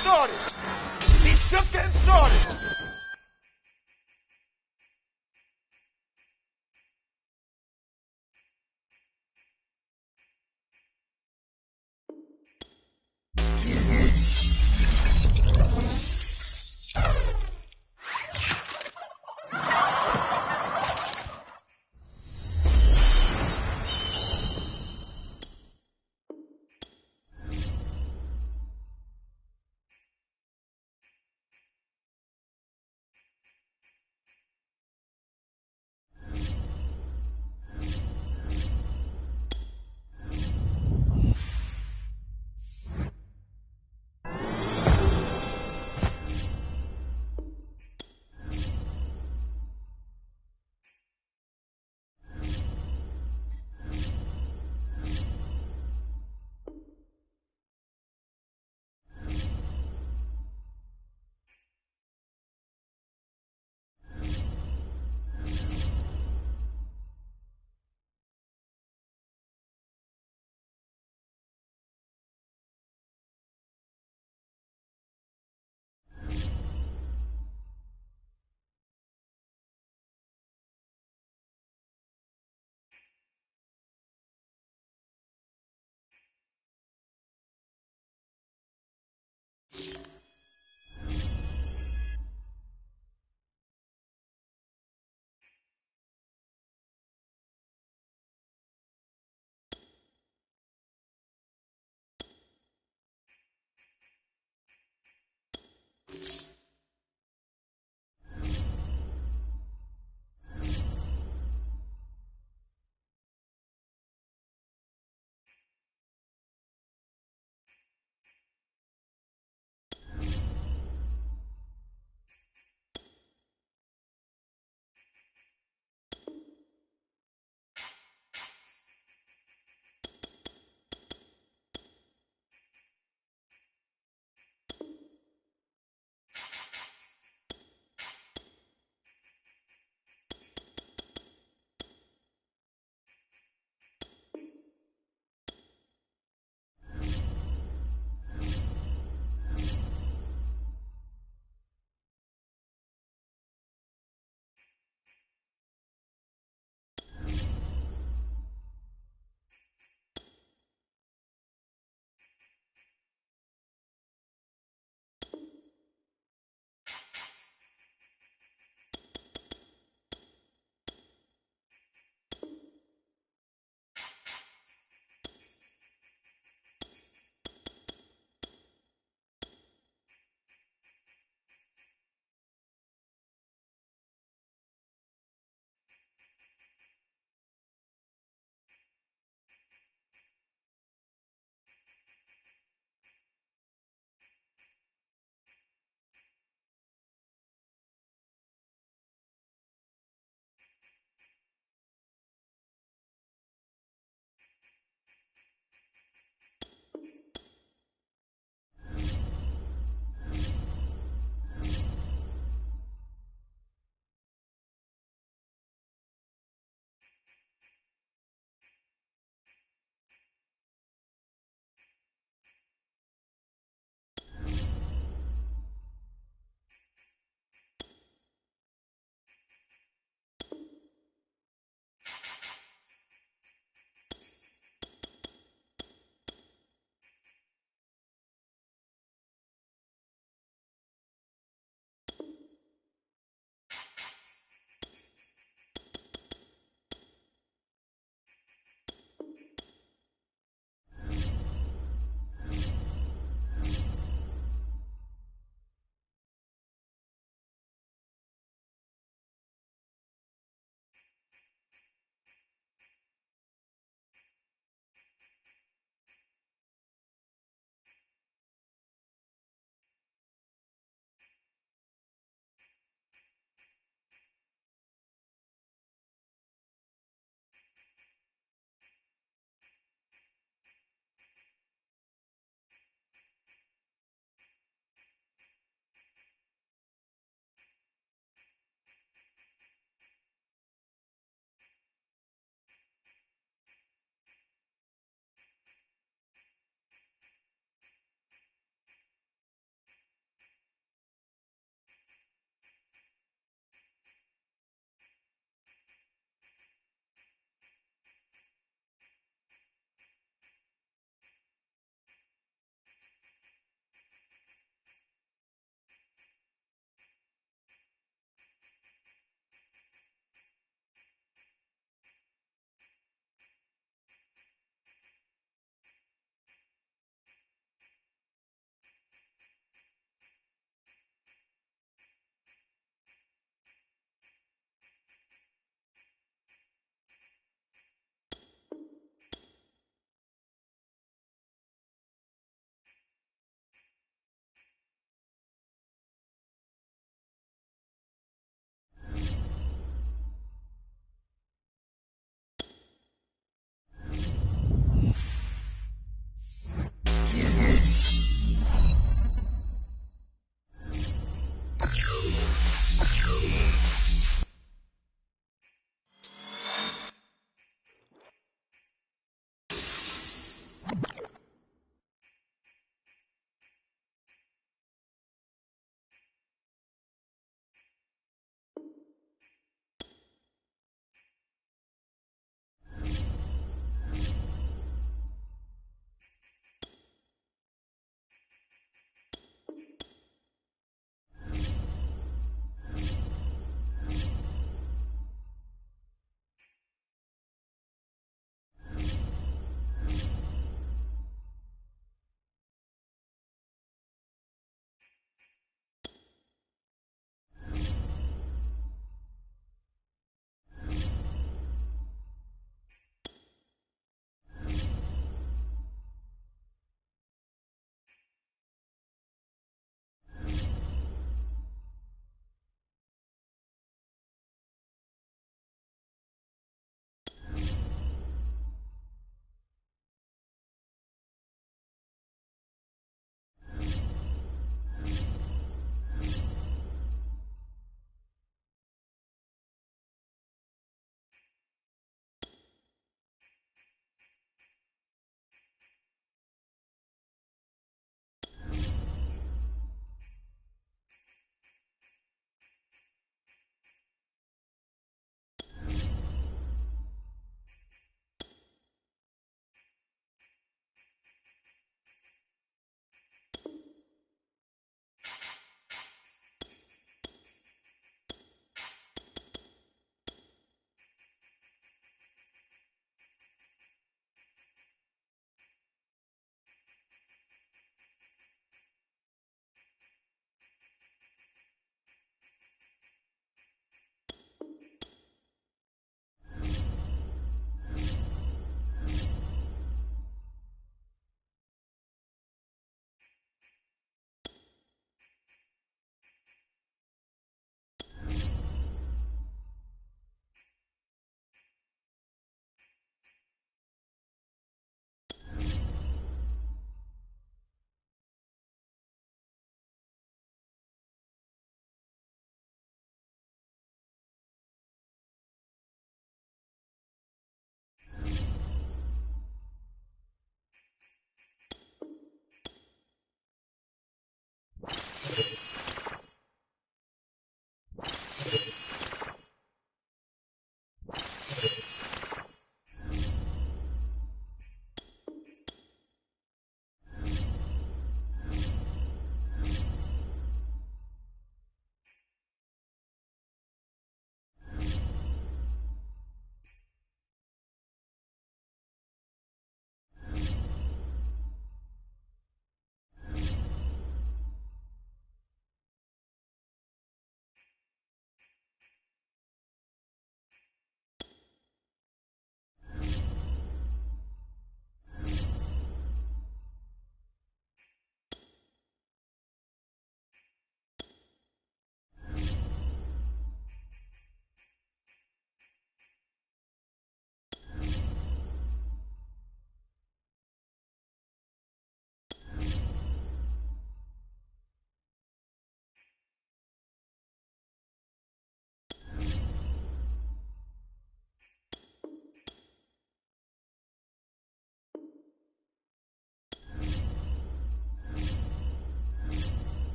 started. He's just getting started.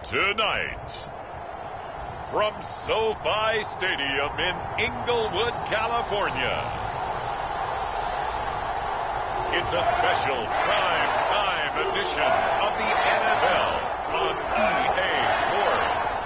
Tonight, from SoFi Stadium in Inglewood, California, it's a special prime time edition of the NFL on EA Sports.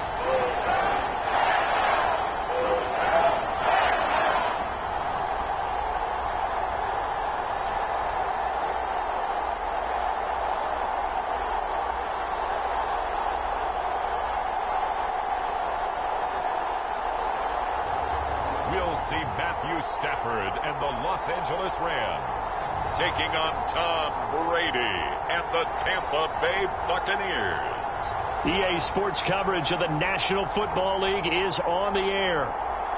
We'll see Matthew Stafford and the Los Angeles Rams taking on Tom Brady and the Tampa Bay Buccaneers. EA Sports coverage of the National Football League is on the air.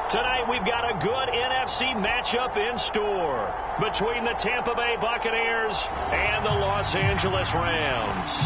Tonight we've got a good NFC matchup in store between the Tampa Bay Buccaneers and the Los Angeles Rams.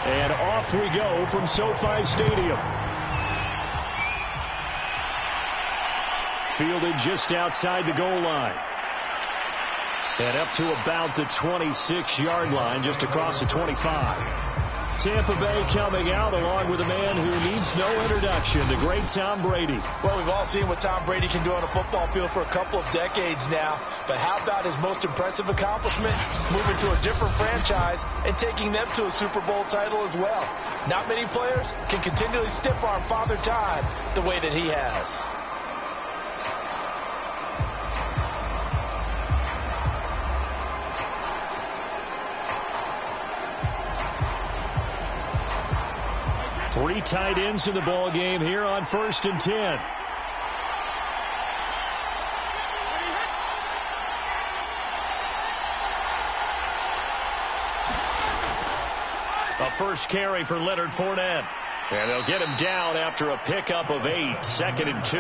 And off we go from SoFi Stadium. Fielded just outside the goal line. And up to about the 26-yard line, just across the 25. Tampa Bay coming out along with a man who needs no introduction, the great Tom Brady. Well, we've all seen what Tom Brady can do on a football field for a couple of decades now. But how about his most impressive accomplishment? Moving to a different franchise and taking them to a Super Bowl title as well. Not many players can continually stiff-arm Father Time the way that he has. Three tight ends in the ball game here on 1st and 10. A first carry for Leonard Fournette. And they'll get him down after a pickup of 8. 2nd and 2.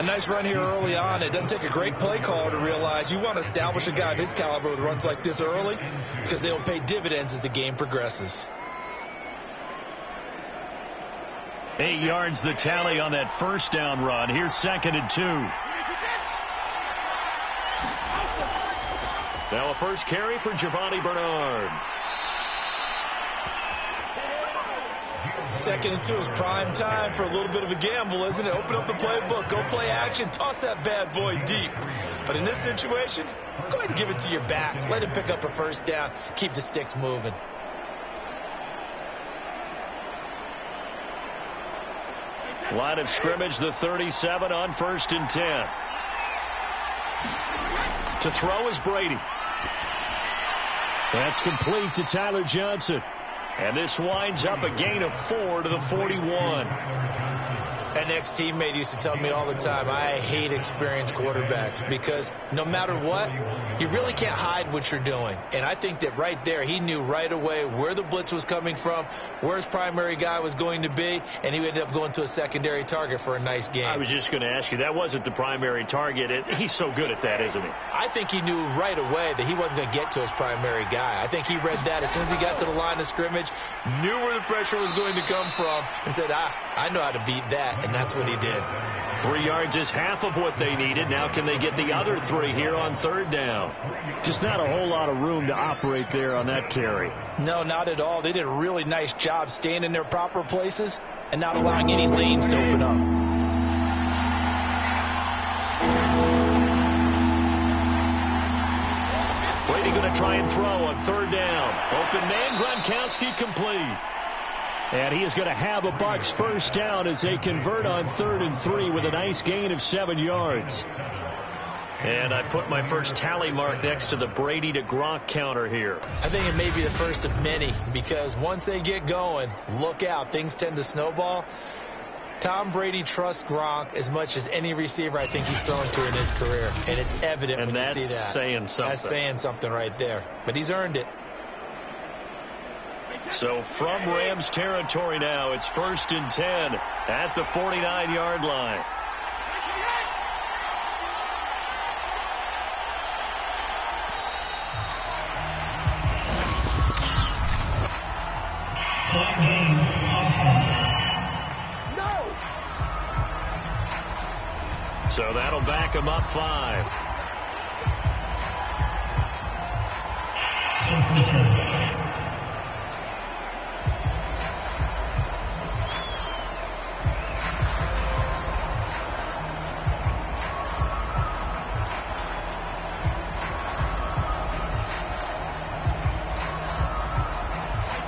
A nice run here early on. It doesn't take a great play caller to realize you want to establish a guy of his caliber with runs like this early because they'll pay dividends as the game progresses. 8 yards the tally on that first down run. Here's 2nd and 2. Now a first carry for Giovanni Bernard. 2nd and 2 is prime time for a little bit of a gamble, isn't it? Open up the playbook, go play action, toss that bad boy deep. But in this situation, go ahead and give it to your back. Let him pick up a first down. Keep the sticks moving. Line of scrimmage, the 37 on 1st and 10. To throw is Brady. That's complete to Tyler Johnson. And this winds up a gain of 4 to the 41. An ex-teammate used to tell me all the time, I hate experienced quarterbacks because no matter what, you really can't hide what you're doing. And I think that right there, he knew right away where the blitz was coming from, where his primary guy was going to be, and he ended up going to a secondary target for a nice game. I was just going to ask you, that wasn't the primary target. He's so good at that, isn't he? I think he knew right away that he wasn't going to get to his primary guy. I think he read that as soon as he got to the line of scrimmage, knew where the pressure was going to come from, and said, I know how to beat that. And that's what he did. 3 yards is half of what they needed. Now can they get the other 3 here on 3rd down? Just not a whole lot of room to operate there on that carry. No, not at all. They did a really nice job staying in their proper places and not allowing any lanes to open up. Brady going to try and throw on 3rd down. Open man, Gronkowski complete. And he is going to have a Bucs first down as they convert on 3rd and 3 with a nice gain of 7 yards. And I put my first tally mark next to the Brady to Gronk counter here. I think it may be the first of many because once they get going, look out. Things tend to snowball. Tom Brady trusts Gronk as much as any receiver I think he's thrown to in his career. And it's evident when you see that. And that's saying something. That's saying something right there. But he's earned it. So from Rams territory now, it's 1st and 10 at the 49-yard line. So that'll back him up 5.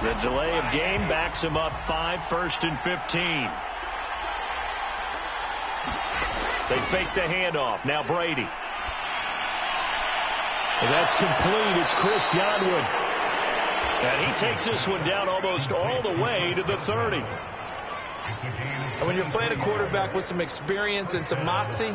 The delay of game backs him up 5, 1st and 15. They fake the handoff. Now Brady. And that's complete. It's Chris Godwin. And he takes this one down almost all the way to the 30. And when you're playing a quarterback with some experience and some moxie,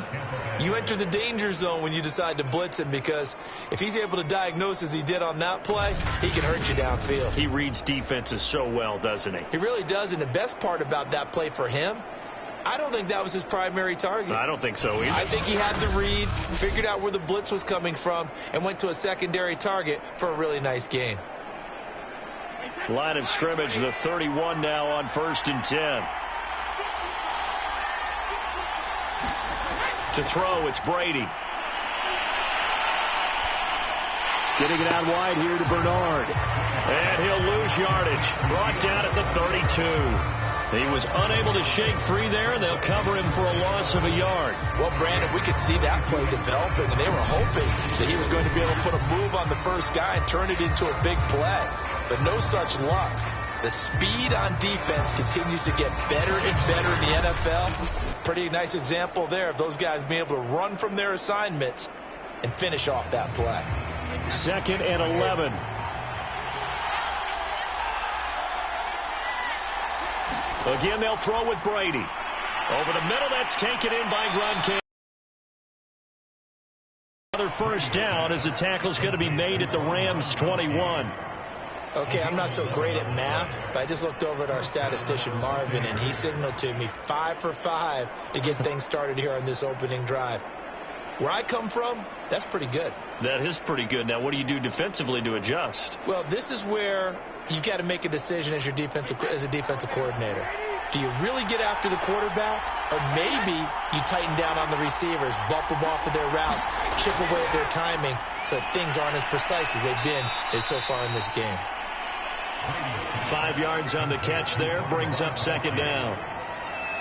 you enter the danger zone when you decide to blitz him, because if he's able to diagnose as he did on that play, he can hurt you downfield. He reads defenses so well, doesn't he? He really does, and the best part about that play for him, I don't think that was his primary target. I don't think so either. I think he had the read, figured out where the blitz was coming from, and went to a secondary target for a really nice gain. Line of scrimmage, the 31 now on 1st and 10. To throw, it's Brady. Getting it out wide here to Bernard. And he'll lose yardage. Brought down at the 32. He was unable to shake free there, and they'll cover him for a loss of a yard. Well, Brandon, we could see that play developing, and they were hoping that he was going to be able to put a move on the first guy and turn it into a big play. But no such luck. The speed on defense continues to get better and better in the NFL. Pretty nice example there of those guys being able to run from their assignments and finish off that play. 2nd and 11. Again, they'll throw with Brady. Over the middle, that's taken in by Gronk. Another first down as the tackle's going to be made at the Rams 21. Okay, I'm not so great at math, but I just looked over at our statistician Marvin, and he signaled to me 5 for 5 to get things started here on this opening drive. Where I come from, that's pretty good. That is pretty good. Now, what do you do defensively to adjust? Well, this is where you've got to make a decision as a defensive coordinator. Do you really get after the quarterback, or maybe you tighten down on the receivers, bump them off of their routes, chip away at their timing so things aren't as precise as they've been so far in this game? 5 yards on the catch there, brings up 2nd down.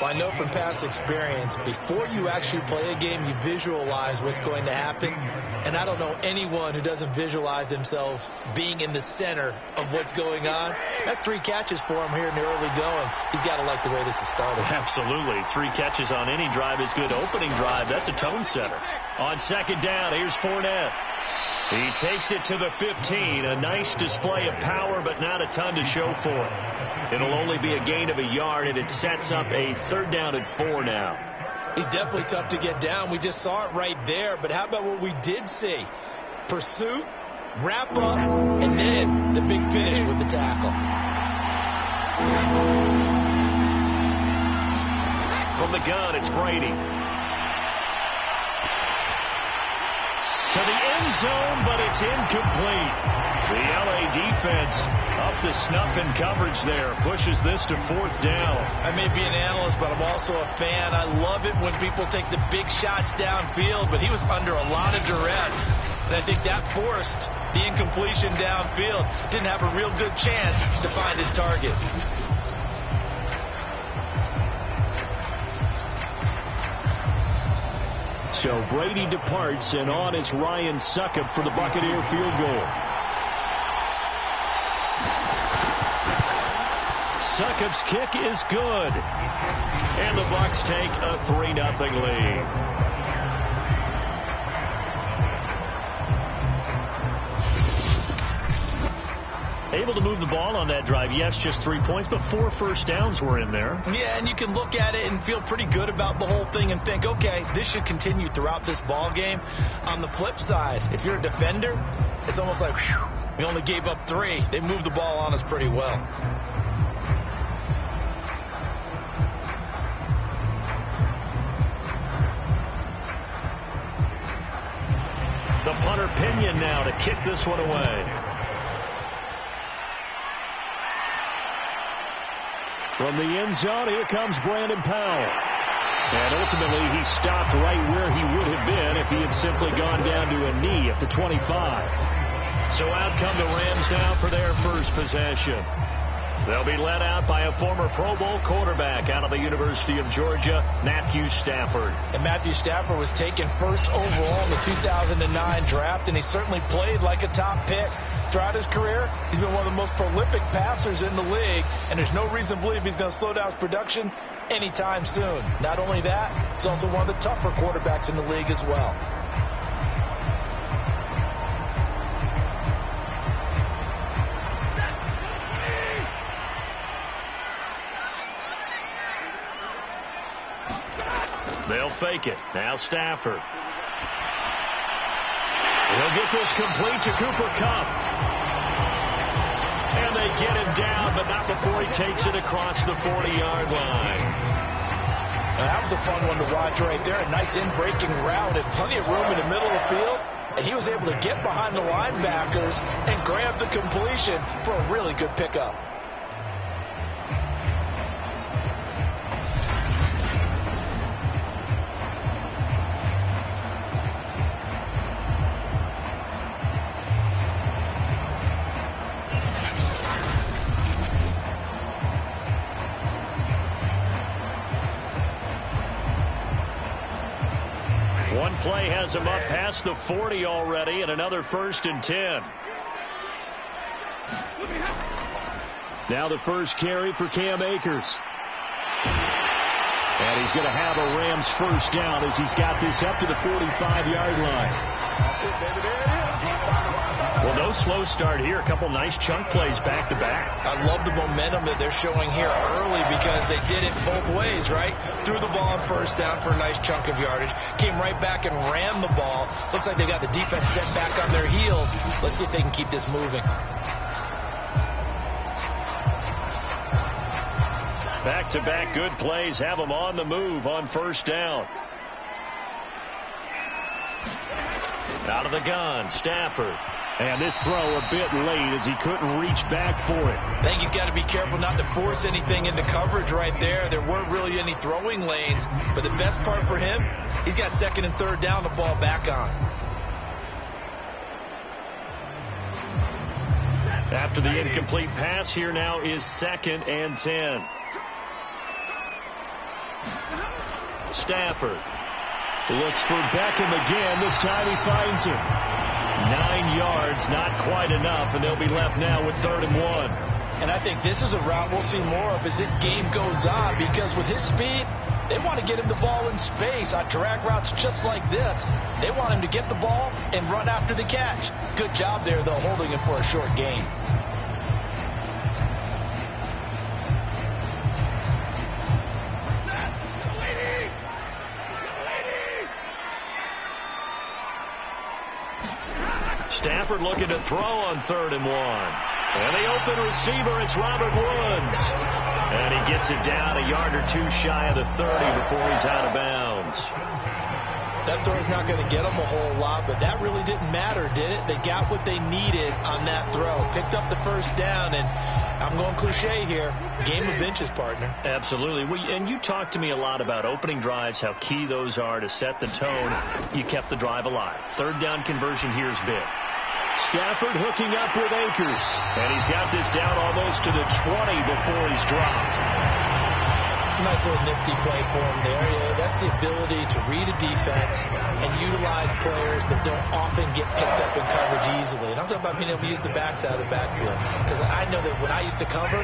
Well, I know from past experience, before you actually play a game, you visualize what's going to happen. And I don't know anyone who doesn't visualize themselves being in the center of what's going on. That's 3 catches for him here in the early going. He's got to like the way this has started. Absolutely. 3 catches on any drive is good. Opening drive, that's a tone setter. On 2nd down, here's Fournette. He takes it to the 15. A nice display of power, but not a ton to show for it. It'll only be a gain of a yard, and it sets up a 3rd down and 4 now. He's definitely tough to get down. We just saw it right there. But how about what we did see? Pursuit, wrap up, and then the big finish with the tackle. From the gun, it's Brady. To the end zone, but it's incomplete. The LA defense up to snuff in coverage there. Pushes this to 4th down. I may be an analyst, but I'm also a fan. I love it when people take the big shots downfield, but he was under a lot of duress. And I think that forced the incompletion downfield. Didn't have a real good chance to find his target. So Brady departs, and on it's Ryan Succop for the Buccaneer field goal. Succop's kick is good. And the Bucs take a 3-0 lead. Able to move the ball on that drive. Yes, just 3 points, but 4 first downs were in there. Yeah, and you can look at it and feel pretty good about the whole thing and think, okay, this should continue throughout this ball game. On the flip side, if you're a defender, it's almost like, whew, we only gave up 3. They moved the ball on us pretty well. The punter Pinion now to kick this one away. From the end zone, here comes Brandon Powell. And ultimately, he stopped right where he would have been if he had simply gone down to a knee at the 25. So out come the Rams now for their first possession. They'll be led out by a former Pro Bowl quarterback out of the University of Georgia, Matthew Stafford. And Matthew Stafford was taken first overall in the 2009 draft, and he certainly played like a top pick. Throughout his career, he's been one of the most prolific passers in the league, and there's no reason to believe he's going to slow down his production anytime soon. Not only that, he's also one of the tougher quarterbacks in the league as well. They'll fake it. Now Stafford. He'll get this complete to Cooper Kupp. And they get him down, but not before he takes it across the 40-yard line. Now, that was a fun one to watch right there. A nice in-breaking route and plenty of room in the middle of the field. And he was able to get behind the linebackers and grab the completion for a really good pickup. One play has him up past the 40 already, and another 1st and 10. Now the first carry for Cam Akers. And he's going to have a Rams first down as he's got this up to the 45-yard line. Well, no slow start here. A couple nice chunk plays back-to-back. I love the momentum that they're showing here early because they did it both ways, right? Threw the ball on first down for a nice chunk of yardage. Came right back and ran the ball. Looks like they got the defense set back on their heels. Let's see if they can keep this moving. Back-to-back good plays have them on the move on first down. Out of the gun, Stafford. And this throw a bit late as he couldn't reach back for it. I think he's got to be careful not to force anything into coverage right there. There weren't really any throwing lanes. But the best part for him, he's got 2nd and 3rd down to fall back on. After the incomplete pass, here now is 2nd and 10. Stafford looks for Beckham again. This time he finds him. 9 yards, not quite enough, and they'll be left now with 3rd and 1. And I think this is a route we'll see more of as this game goes on, because with his speed, they want to get him the ball in space on drag routes just like this. They want him to get the ball and run after the catch. Good job there, though, holding him for a short gain. Stafford looking to throw on 3rd and 1. And the open receiver, it's Robert Woods. And he gets it down a yard or 2 shy of the 30 before he's out of bounds. That throw's not going to get them a whole lot, but that really didn't matter, did it? They got what they needed on that throw. Picked up the first down, and I'm going cliche here. Game of inches, partner. Absolutely. And you talked to me a lot about opening drives, how key those are to set the tone. You kept the drive alive. 3rd down conversion here is big. Stafford hooking up with Akers. And he's got this down almost to the 20 before he's dropped. Nice little nifty play for him there. Yeah, that's the ability to read a defense and utilize players that don't often get picked up in coverage easily. And I'm talking about being able to use the backside of the backfield. Because I know that when I used to cover,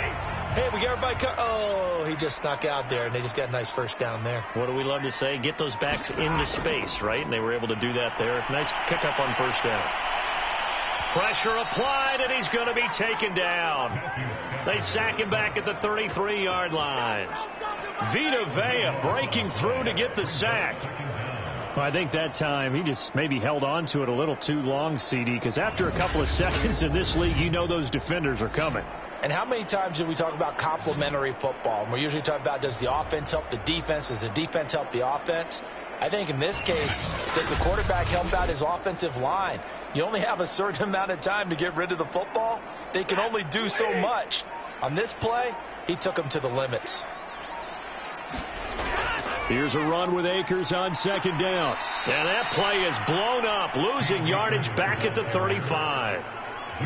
hey, we got everybody oh, he just snuck out there, and they just got a nice first down there. What do we love to say? Get those backs into space, right? And they were able to do that there. Nice pickup on first down. Pressure applied, and he's going to be taken down. They sack him back at the 33-yard line. Vita Vea breaking through to get the sack. Well, I think that time he just maybe held on to it a little too long, CD, because after a couple of seconds in this league, you know those defenders are coming. And how many times do we talk about complementary football? And we're usually talking about, does the offense help the defense? Does the defense help the offense? I think in this case, does the quarterback help out his offensive line? You only have a certain amount of time to get rid of the football. They can only do so much. On this play, he took them to the limits. Here's a run with Akers on second down. And that play is blown up, losing yardage back at the 35.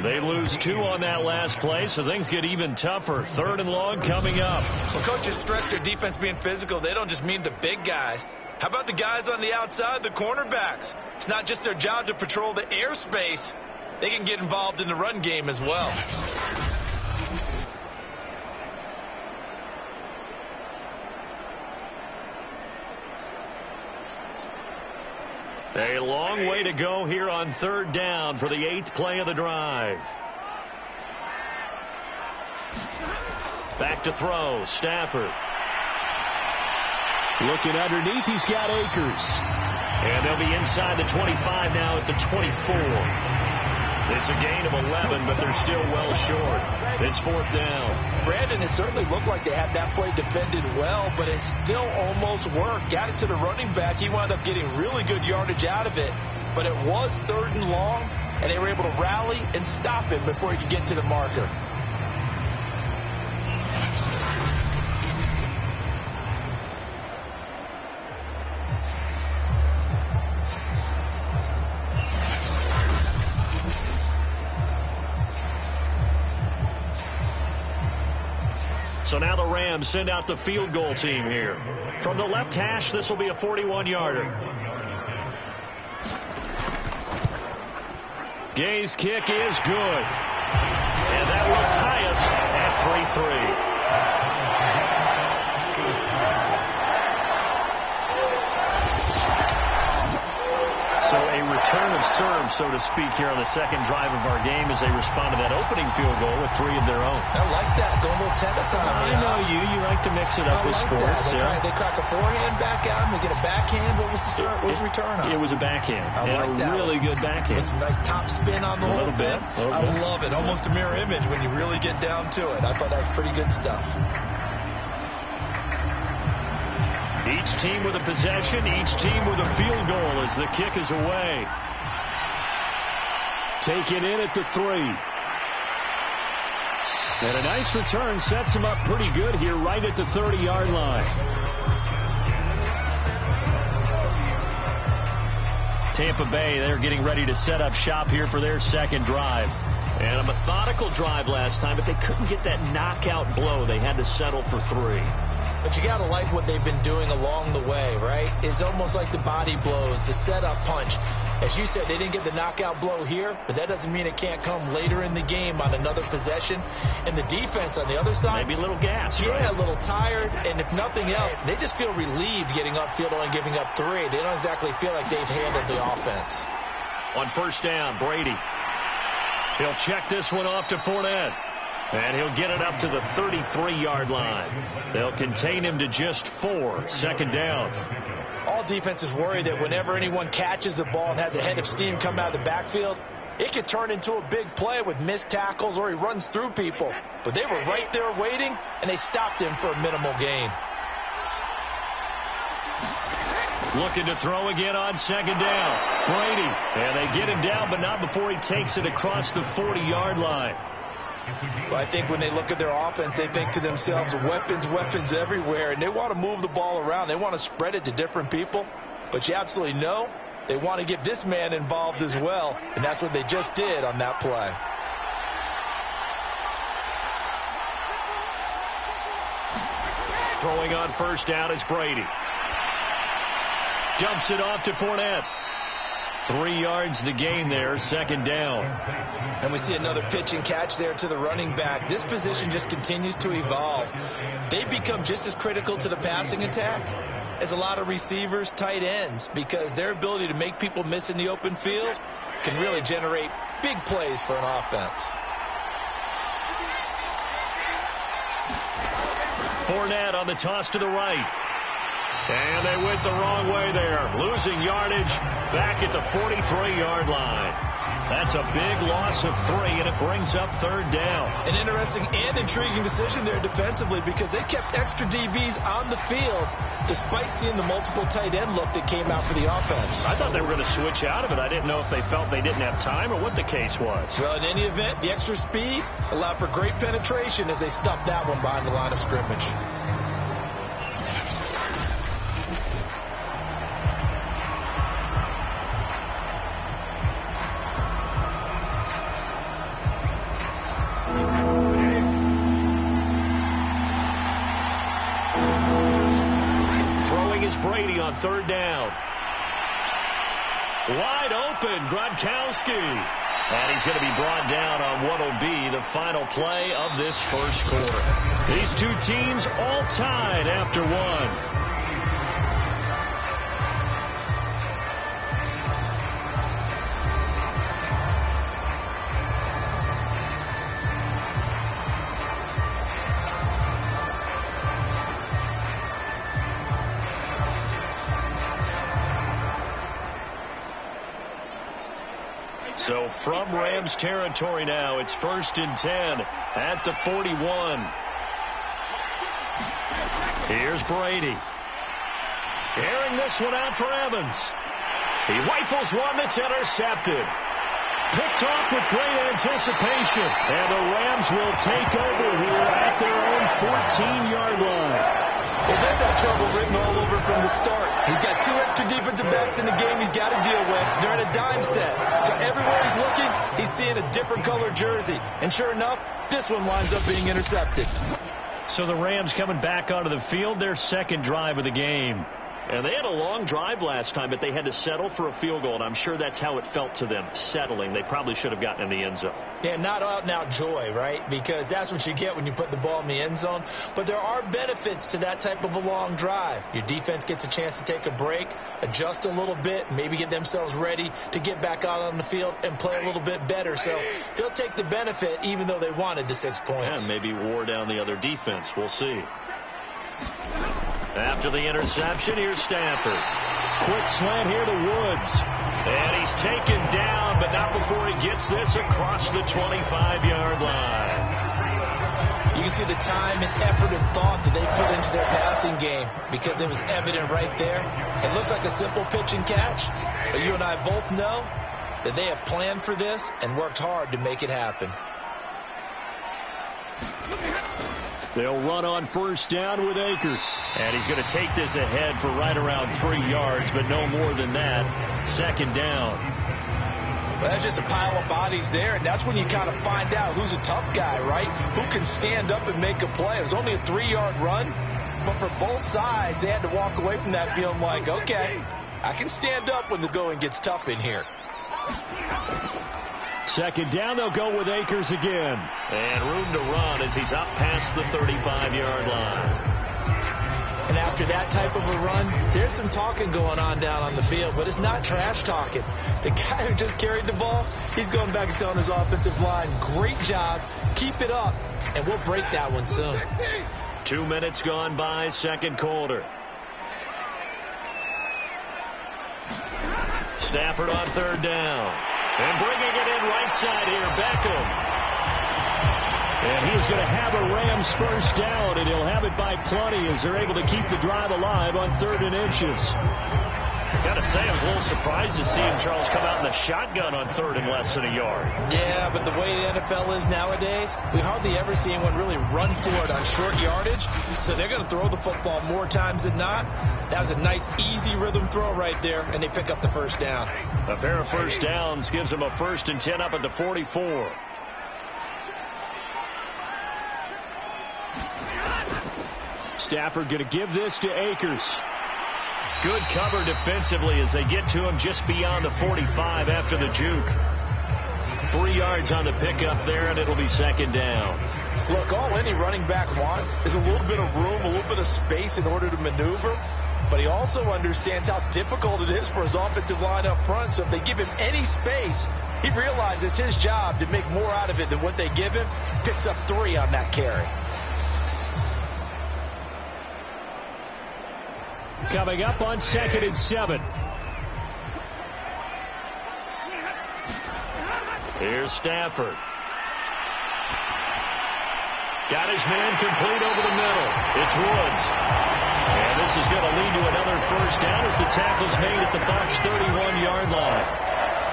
They lose 2 on that last play, so things get even tougher. 3rd and long coming up. Well, coaches stress their defense being physical. They don't just mean the big guys. How about the guys on the outside, the cornerbacks? It's not just their job to patrol the airspace. They can get involved in the run game as well. A long way to go here on 3rd down for the 8th play of the drive. Back to throw, Stafford. Looking underneath, he's got Akers. And they'll be inside the 25 now at the 24. It's a gain of 11, but they're still well short. It's 4th down. Brandon, it certainly looked like they had that play defended well, but it still almost worked. Got it to the running back. He wound up getting really good yardage out of it, but it was 3rd and long, and they were able to rally and stop him before he could get to the marker. So now the Rams send out the field goal team here. From the left hash, this will be a 41-yarder. Gay's kick is good. And that will tie us at 3-3. So a return of serve, so to speak, here on the second drive of our game as they respond to that opening field goal with 3 of their own. I like that. Going a little tennis on me. I know you. You like to mix it up with sports. They crack a forehand back at him. They get a backhand. What was the return on? It was a backhand. I like that. Really good backhand. With some nice top spin on the whole thing. I love it. Almost a mirror image when you really get down to it. I thought that was pretty good stuff. Each team with a possession, each team with a field goal as the kick is away. Taken in at the 3. And a nice return sets him up pretty good here right at the 30-yard line. Tampa Bay, they're getting ready to set up shop here for their second drive. And a methodical drive last time, but they couldn't get that knockout blow. They had to settle for 3. But you got to like what they've been doing along the way, right? It's almost like the body blows, the setup punch. As you said, they didn't get the knockout blow here, but that doesn't mean it can't come later in the game on another possession. And the defense on the other side, maybe a little gas, yeah, right? A little tired. And if nothing else, they just feel relieved getting upfield only giving up 3. They don't exactly feel like they've handled the offense. On 1st down, Brady. He'll check this one off to Fournette. And he'll get it up to the 33-yard line. They'll contain him to just 4. 2nd down. All defenses worry that whenever anyone catches the ball and has a head of steam come out of the backfield, it could turn into a big play with missed tackles or he runs through people. But they were right there waiting, and they stopped him for a minimal gain. Looking to throw again on 2nd down. Brady. And they get him down, but not before he takes it across the 40-yard line. Well, I think when they look at their offense, they think to themselves, weapons everywhere, and they want to move the ball around. They want to spread it to different people, but you absolutely know they want to get this man involved as well, and that's what they just did on that play. Throwing on 1st down is Brady. Dumps it off to Fournette. 3 yards the gain there, 2nd down. And we see another pitch and catch there to the running back. This position just continues to evolve. They become just as critical to the passing attack as a lot of receivers, tight ends, because their ability to make people miss in the open field can really generate big plays for an offense. Fournette on the toss to the right. And they went the wrong way there. Losing yardage back at the 43-yard line. That's a big loss of 3, and it brings up 3rd down. An interesting and intriguing decision there defensively because they kept extra DBs on the field despite seeing the multiple tight end look that came out for the offense. I thought they were going to switch out of it. I didn't know if they felt they didn't have time or what the case was. Well, in any event, the extra speed allowed for great penetration as they stuffed that one behind the line of scrimmage. On 3rd down. Wide open, Gronkowski. And he's going to be brought down on what will be the final play of this first quarter. These two teams all tied after 1. So from Rams territory now, it's 1st and 10 at the 41. Here's Brady. Airing this one out for Evans. He rifles one that's intercepted. Picked off with great anticipation. And the Rams will take over here at their own 14-yard line. Well, this had trouble written all over from the start. He's got 2 extra defensive backs in the game he's got to deal with. They're in a dime set. So everywhere he's looking, he's seeing a different color jersey. And sure enough, this one winds up being intercepted. So the Rams coming back onto the field, their 2nd drive of the game. And they had a long drive last time, but they had to settle for a field goal, and I'm sure that's how it felt to them, settling. They probably should have gotten in the end zone. Yeah, not out-and-out joy, right? Because that's what you get when you put the ball in the end zone. But there are benefits to that type of a long drive. Your defense gets a chance to take a break, adjust a little bit, maybe get themselves ready to get back out on the field and play a little bit better. So they'll take the benefit even though they wanted the 6 points. And maybe wore down the other defense. We'll see. After the interception, here's Stafford. Quick slant here to Woods. And he's taken down, but not before he gets this across the 25-yard line. You can see the time and effort and thought that they put into their passing game because it was evident right there. It looks like a simple pitch and catch, but you and I both know that they have planned for this and worked hard to make it happen. They'll run on 1st down with Akers. And he's going to take this ahead for right around 3 yards, but no more than that. 2nd down. Well, that's just a pile of bodies there, and that's when you kind of find out who's a tough guy, right? Who can stand up and make a play. It was only a 3-yard run, but for both sides, they had to walk away from that feeling like, okay, I can stand up when the going gets tough in here. 2nd down, they'll go with Akers again. And room to run as he's up past the 35-yard line. And after that type of a run, there's some talking going on down on the field, but it's not trash talking. The guy who just carried the ball, he's going back and telling his offensive line, great job, keep it up, and we'll break that one soon. 2 minutes gone by, 2nd quarter. Stafford on 3rd down. And bringing it in right side here, Beckham. And he's going to have a Rams 1st down, and he'll have it by plenty as they're able to keep the drive alive on 3rd and inches. Got to say, I was a little surprised to see him, Charles, come out in the shotgun on 3rd and less than a yard. Yeah, but the way the NFL is nowadays, we hardly ever see anyone really run for it on short yardage. So they're going to throw the football more times than not. That was a nice, easy rhythm throw right there, and they pick up the 1st down. A pair of 1st downs gives them a 1st and 10 up at the 44. Stafford going to give this to Akers. Good cover defensively as they get to him just beyond the 45 after the juke. 3 yards on the pickup there, and it'll be 2nd down. Look, all any running back wants is a little bit of room, a little bit of space in order to maneuver. But he also understands how difficult it is for his offensive line up front. So if they give him any space, He realizes it's his job to make more out of it than what they give him. Picks up 3 on that carry. Coming up on 2nd and 7. Here's Stafford. Got his man complete over the middle. It's Woods. And this is going to lead to another first down as the tackle's made at the Bucs 31-yard line.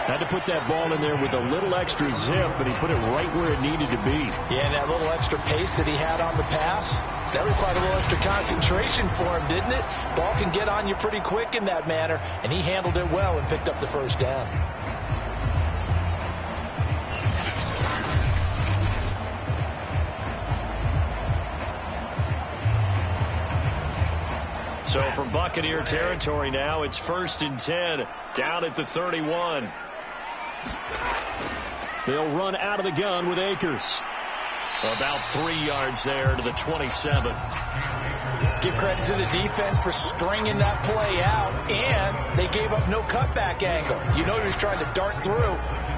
Had to put that ball in there with a little extra zip, but he put it right where it needed to be. Yeah, and that little extra pace that he had on the pass, that required a little extra concentration for him, didn't it? Ball can get on you pretty quick in that manner, and he handled it well and picked up the first down. So from Buccaneer territory now, it's 1st and 10, down at the 31. They'll run out of the gun with Akers. About 3 yards there to the 27. Give credit to the defense for stringing that play out, and they gave up no cutback angle. You know he was trying to dart through.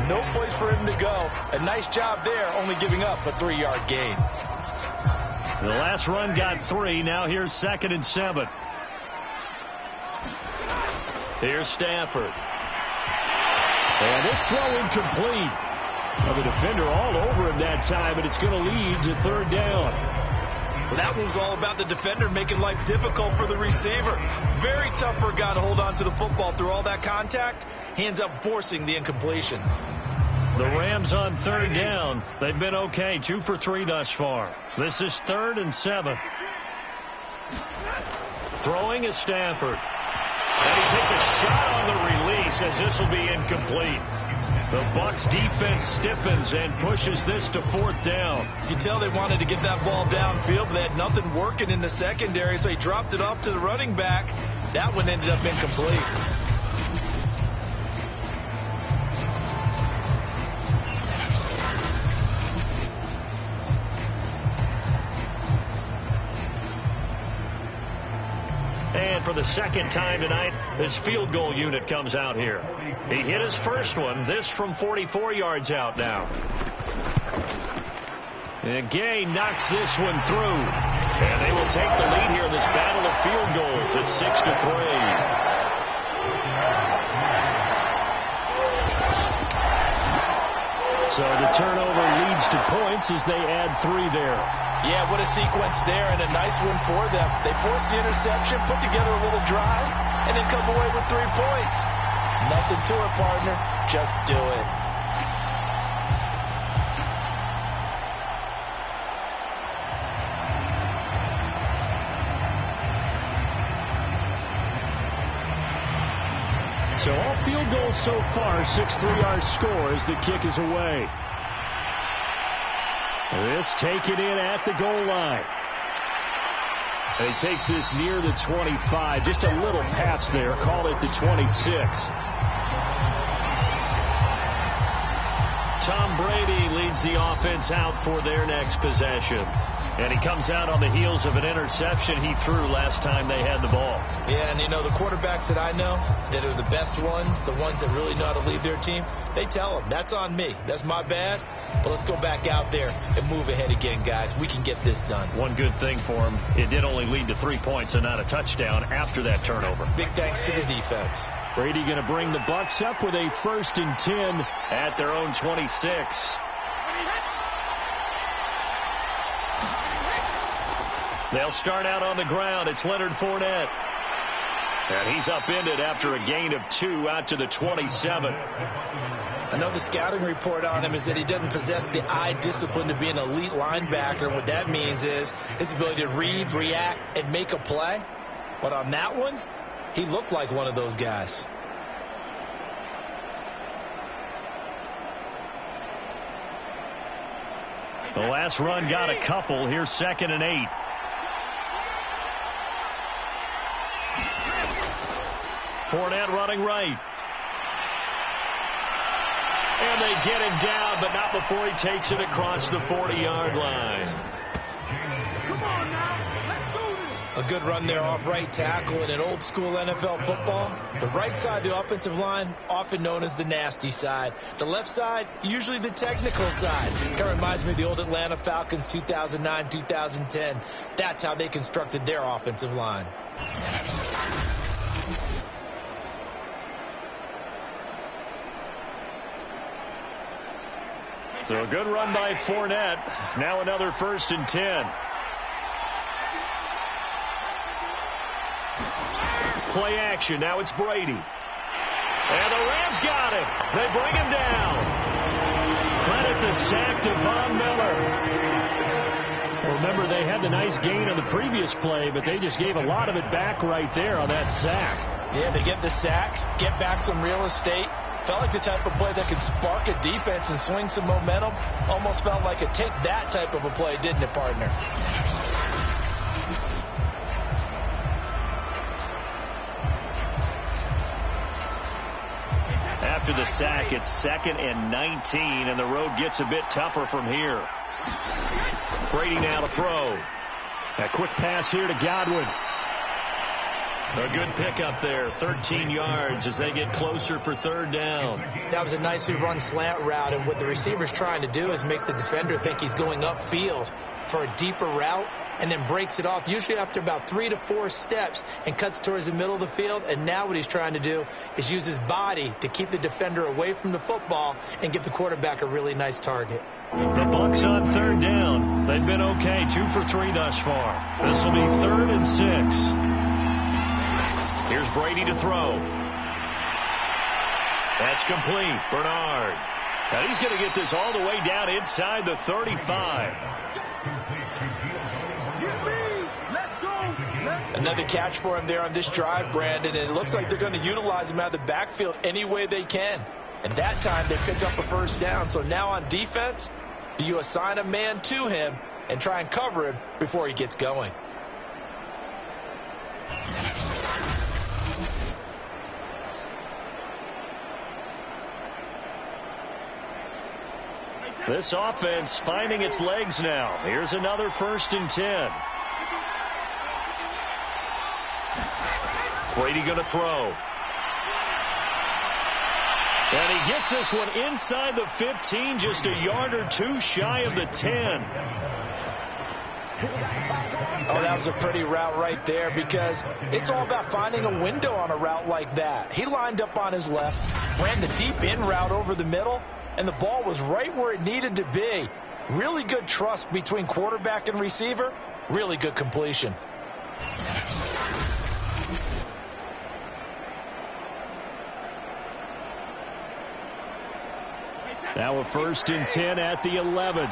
No place for him to go. A nice job there, only giving up a 3-yard gain. The last run got 3. Now here's 2nd and 7. Here's Stafford. And this throw incomplete. Well, the defender all over him that time, but it's going to lead to 3rd down. Well, that one's all about the defender making life difficult for the receiver. Very tough for a guy to hold on to the football through all that contact. He ends up forcing the incompletion. The Rams on 3rd down. They've been okay. 2 for 3 thus far. This is 3rd and 7. Throwing is Stafford. And he takes a shot on the release as this will be incomplete. The Bucs defense stiffens and pushes this to 4th down. You can tell they wanted to get that ball downfield, but they had nothing working in the secondary, so he dropped it off to the running back. That one ended up incomplete. And for the 2nd time tonight, this field goal unit comes out here. He hit his first one, this from 44 yards out now. And Gay knocks this one through. And they will take the lead here in this battle of field goals at 6-3. So the turnover leads to points as they add 3 there. Yeah, what a sequence there, and a nice one for them. They force the interception, put together a little drive, and then come away with 3 points. Nothing to it, partner. Just do it. So all field goals so far, 6-3 our score as the kick is away. This taken in at the goal line. And he takes this near the 25. Just a little pass there. Call it the 26. Tom Brady leads the offense out for their next possession. And he comes out on the heels of an interception he threw last time they had the ball. Yeah, and you know, the quarterbacks that I know that are the best ones, the ones that really know how to lead their team, they tell them, that's on me. That's my bad. But let's go back out there and move ahead again, guys. We can get this done. One good thing for him, it did only lead to 3 points and not a touchdown after that turnover. Big thanks to the defense. Brady going to bring the Bucs up with a 1st and 10 at their own 26. They'll start out on the ground. It's Leonard Fournette. And he's upended after a gain of 2 out to the 27. I know the scouting report on him is that he doesn't possess the eye discipline to be an elite linebacker. What that means is his ability to read, react, and make a play. But on that one, he looked like one of those guys. The last run got a couple. Here's 2nd and 8. Fournette running right. And they get him down, but not before he takes it across the 40-yard line. Come on now, let's do this. A good run there off right tackle in an old school NFL football. The right side of the offensive line, often known as the nasty side. The left side, usually the technical side. Kind of reminds me of the old Atlanta Falcons 2009, 2010. That's how they constructed their offensive line. So a good run by Fournette. Now another 1st and 10. Play action. Now it's Brady. And the Rams got him. They bring him down. Credit the sack to Von Miller. Well, remember, they had the nice gain on the previous play, but they just gave a lot of it back right there on that sack. Yeah, they get the sack, get back some real estate. Felt like the type of play that could spark a defense and swing some momentum. Almost felt like a take that type of a play, didn't it, partner? After the sack, it's 2nd and 19, and the road gets a bit tougher from here. Brady now to throw. A quick pass here to Godwin. A good pickup there, 13 yards as they get closer for 3rd down. That was a nicely run slant route, and what the receiver's trying to do is make the defender think he's going upfield for a deeper route, and then breaks it off, usually after about 3 to 4 steps, and cuts towards the middle of the field. And now what he's trying to do is use his body to keep the defender away from the football and give the quarterback a really nice target. The Bucs on 3rd down. They've been okay, 2 for 3 thus far. This will be 3rd and 6. Here's Brady to throw. That's complete. Bernard. Now he's going to get this all the way down inside the 35. Another catch for him there on this drive, Brandon, and it looks like they're going to utilize him out of the backfield any way they can. And that time they pick up a 1st down. So now on defense, do you assign a man to him and try and cover him before he gets going? This offense finding its legs now. Here's another 1st and 10. Brady going to throw. And he gets this one inside the 15, just a yard or 2 shy of the 10. Oh, that was a pretty route right there, because it's all about finding a window on a route like that. He lined up on his left, ran the deep in route over the middle, and the ball was right where it needed to be. Really good trust between quarterback and receiver. Really good completion. Now a 1st and 10 at the 11.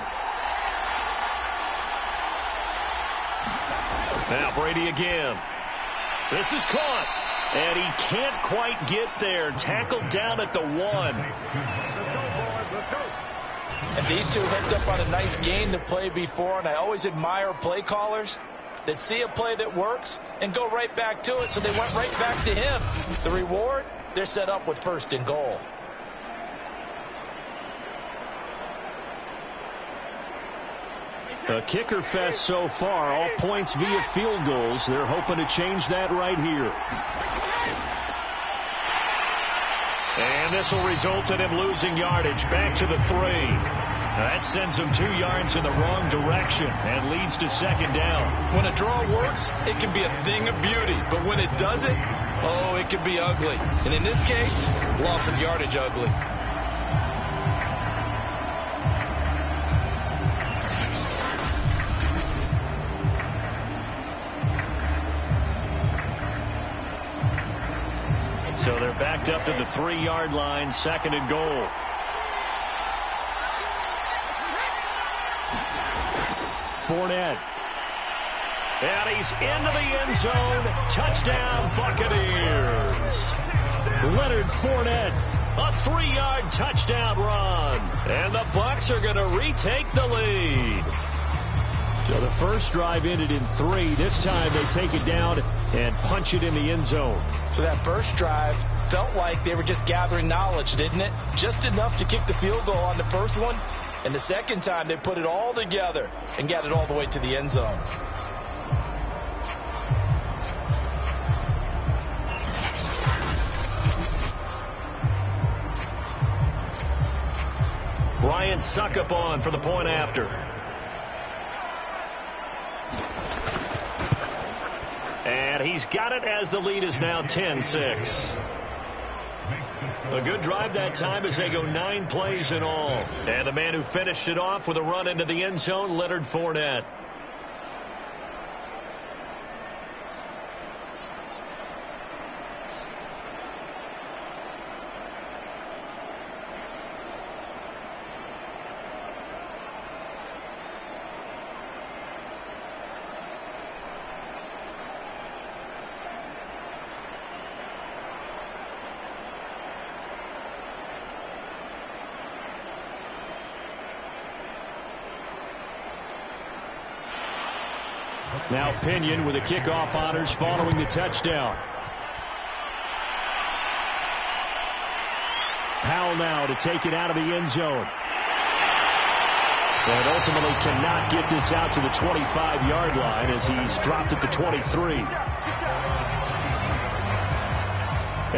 Now Brady again. This is caught. And he can't quite get there. Tackled down at the 1. And these two hooked up on a nice gain the play before, and I always admire play callers that see a play that works and go right back to it, so they went right back to him. The reward, they're set up with 1st and goal. A kicker fest so far, all points via field goals. They're hoping to change that right here. And this will result in him losing yardage back to the 3. That sends him 2 yards in the wrong direction and leads to 2nd down. When a draw works, it can be a thing of beauty. But when it doesn't, oh, it can be ugly. And in this case, loss of yardage ugly. So they're backed up to the 3-yard line, 2nd and goal. Fournette. And he's into the end zone. Touchdown, Buccaneers. Leonard Fournette, a 3-yard touchdown run. And the Bucs are going to retake the lead. So the first drive ended in 3. This time they take it down and punch it in the end zone. So that first drive felt like they were just gathering knowledge, didn't it? Just enough to kick the field goal on the first one. And the second time they put it all together and got it all the way to the end zone. try and suck up on for the point after. And he's got it as the lead is now 10-6. A good drive that time as they go 9 plays in all. And the man who finished it off with a run into the end zone, Leonard Fournette. Now Pinion with the kickoff honors following the touchdown. Powell now to take it out of the end zone. And ultimately cannot get this out to the 25-yard line as he's dropped at the 23.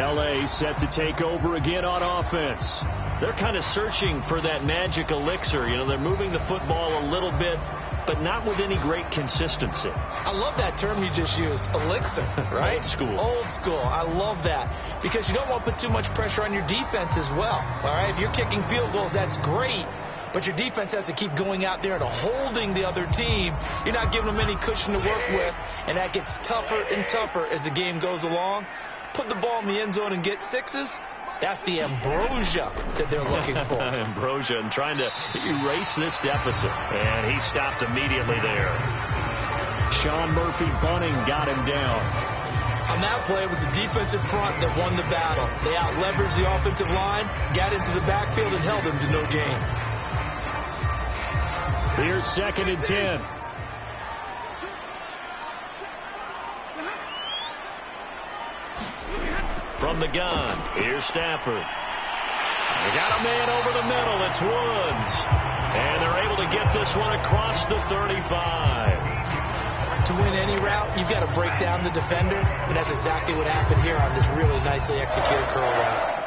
L.A. set to take over again on offense. They're kind of searching for that magic elixir. You know, they're moving the football a little bit, but not with any great consistency. I love that term you just used, elixir, right? Old school. Old school. I love that because you don't want to put too much pressure on your defense as well. All right, if you're kicking field goals, that's great, but your defense has to keep going out there and holding the other team. You're not giving them any cushion to work with, and that gets tougher and tougher as the game goes along. Put the ball in the end zone and get sixes. That's the ambrosia that they're looking for. Ambrosia and trying to erase this deficit. And he stopped immediately there. Sean Murphy Bunning got him down. On that play, it was the defensive front that won the battle. They out-leveraged the offensive line, got into the backfield, and held them to no gain. Here's 2nd and 10. From the gun, here's Stafford. They got a man over the middle. It's Woods. And they're able to get this one across the 35. To win any route, you've got to break down the defender, and that's exactly what happened here on this really nicely executed curl route.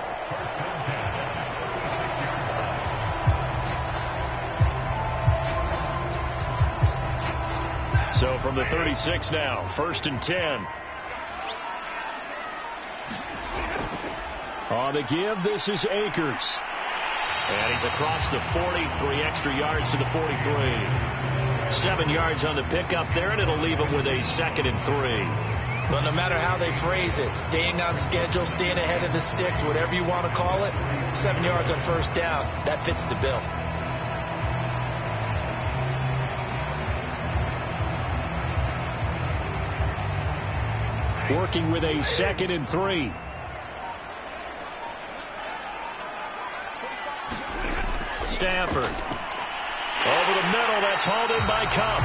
So from the 36 now, 1st and 10. On the give, this is Akers. And he's across the 40, 3 extra yards to the 43. 7 yards on the pickup there, and it'll leave him with a 2nd and 3. But no matter how they phrase it, staying on schedule, staying ahead of the sticks, whatever you want to call it, 7 yards on 1st down, that fits the bill. Working with a 2nd and 3. Stafford. Over the middle, that's hauled in by Cup.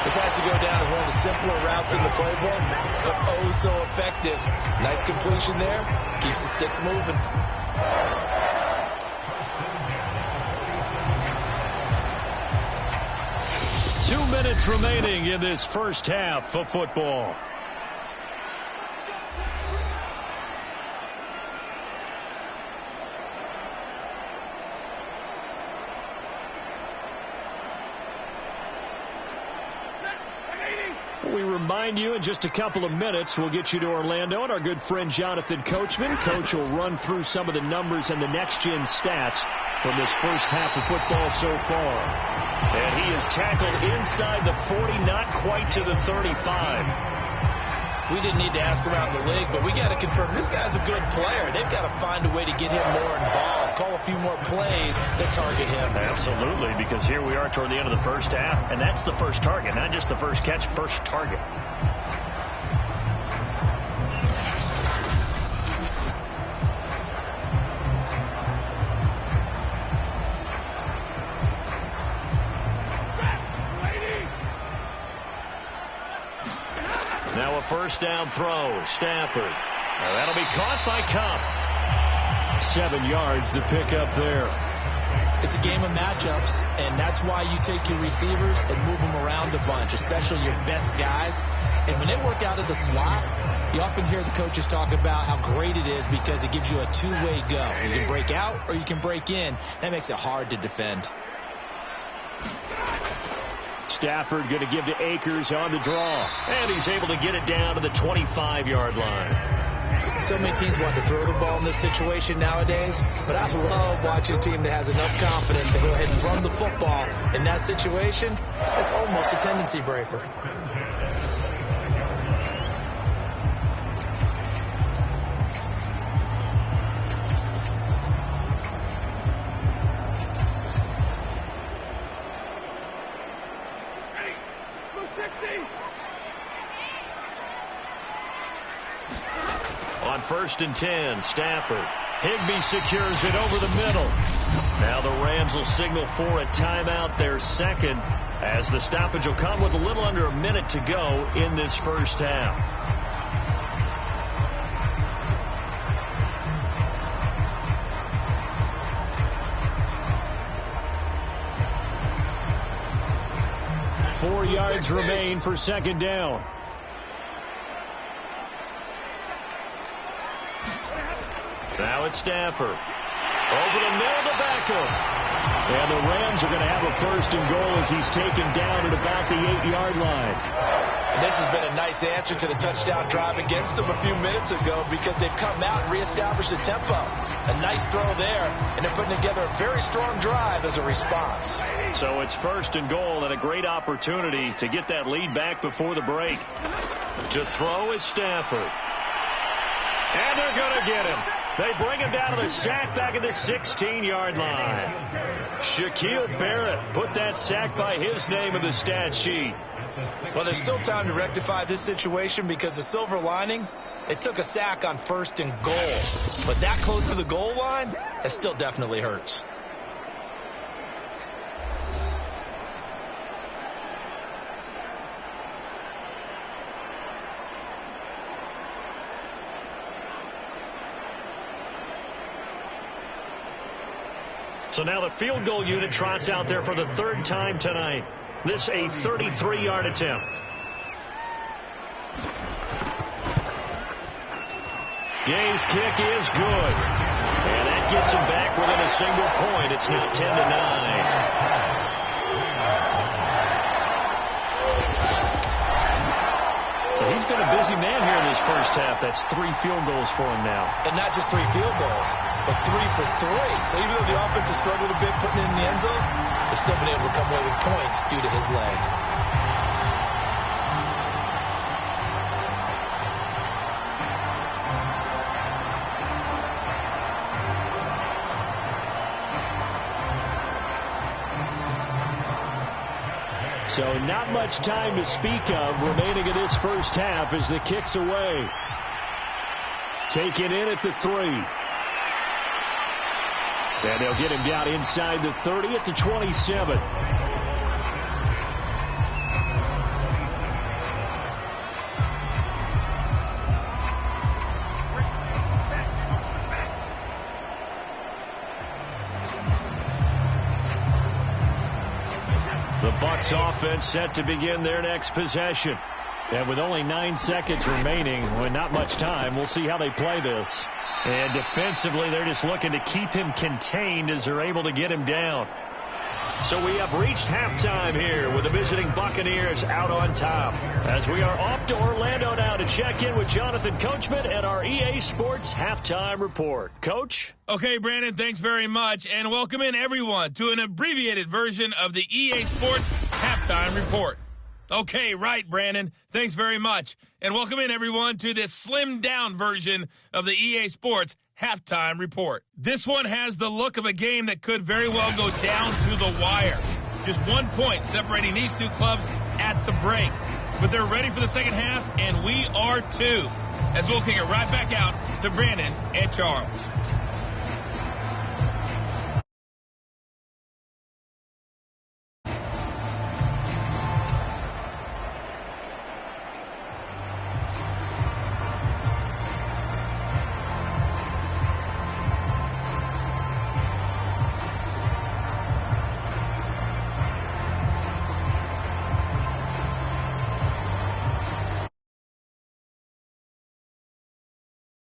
This has to go down as one of the simpler routes in the playbook, but oh so effective. Nice completion there. Keeps the sticks moving. Two minutes remaining in this first half of football. We remind you in just a couple of minutes we'll get you to Orlando and our good friend Jonathan Coachman. Coach will run through some of the numbers and the next-gen stats from this first half of football so far. And he is tackled inside the 40, not quite to the 35. We didn't need to ask around the league, but we got to confirm this guy's a good player. They've got to find a way to get him more involved, call a few more plays that target him. Absolutely, because here we are toward the end of the first half, and that's the first target, not just the first catch, first target. Now a first down throw. Stafford. Now that'll be caught by Cup. 7 yards the pickup there. It's a game of matchups, and that's why you take your receivers and move them around a bunch, especially your best guys. And when they work out of the slot, you often hear the coaches talk about how great it is because it gives you a two-way go. You can break out or you can break in. That makes it hard to defend. Stafford going to give to Akers on the draw. And he's able to get it down to the 25-yard line. So many teams want to throw the ball in this situation nowadays, but I love watching a team that has enough confidence to go ahead and run the football in that situation. That's almost a tendency breaker. On 1st and 10, Stafford. Higbee secures it over the middle. Now the Rams will signal for a timeout, their second, as the stoppage will come with a little under a minute to go in this first half. Four yards remain for second down. Now it's Stafford. Over the middle to Beckham. And the Rams are going to have a 1st and goal as he's taken down at about the 8-yard line. This has been a nice answer to the touchdown drive against them a few minutes ago because they've come out and reestablished the tempo. A nice throw there, and they're putting together a very strong drive as a response. So it's 1st and goal and a great opportunity to get that lead back before the break. To throw is Stafford. And they're going to get him. They bring him down to the sack back at the 16-yard line. Shaquille Barrett put that sack by his name in the stat sheet. Well, there's still time to rectify this situation because the silver lining, they took a sack on 1st and goal. But that close to the goal line, it still definitely hurts. So now the field goal unit trots out there for the 3rd time tonight. This a 33-yard attempt. Gay's kick is good. And that gets him back within a single point. It's now 10-9. So he's been a busy man here in this first half. That's 3 field goals for him now. And not just 3 field goals, but 3 for 3. So even though the offense has struggled a bit putting it in the end zone, they've still been able to come away with points due to his leg. So not much time to speak of remaining in this first half as the kick's away. Taken in at the 3. And they'll get him down inside the 30 at the 27. The Bucs offense set to begin their next possession. And with only 9 seconds remaining, with not much time, we'll see how they play this. And defensively, they're just looking to keep him contained as they're able to get him down. So we have reached halftime here with the visiting Buccaneers out on top. As we are off to Orlando now to check in with Jonathan Coachman and our EA Sports Halftime Report. Coach? Okay, Brandon, thanks very much. And welcome in, everyone, to an abbreviated version of the EA Sports Halftime Report. Okay, right, Brandon. Thanks very much. And welcome in, everyone, to this slimmed-down version of the EA Sports Halftime Report. This one has the look of a game that could very well go down to the wire. Just 1 point separating these two clubs at the break. But they're ready for the second half, and we are too. As we'll kick it right back out to Brandon and Charles.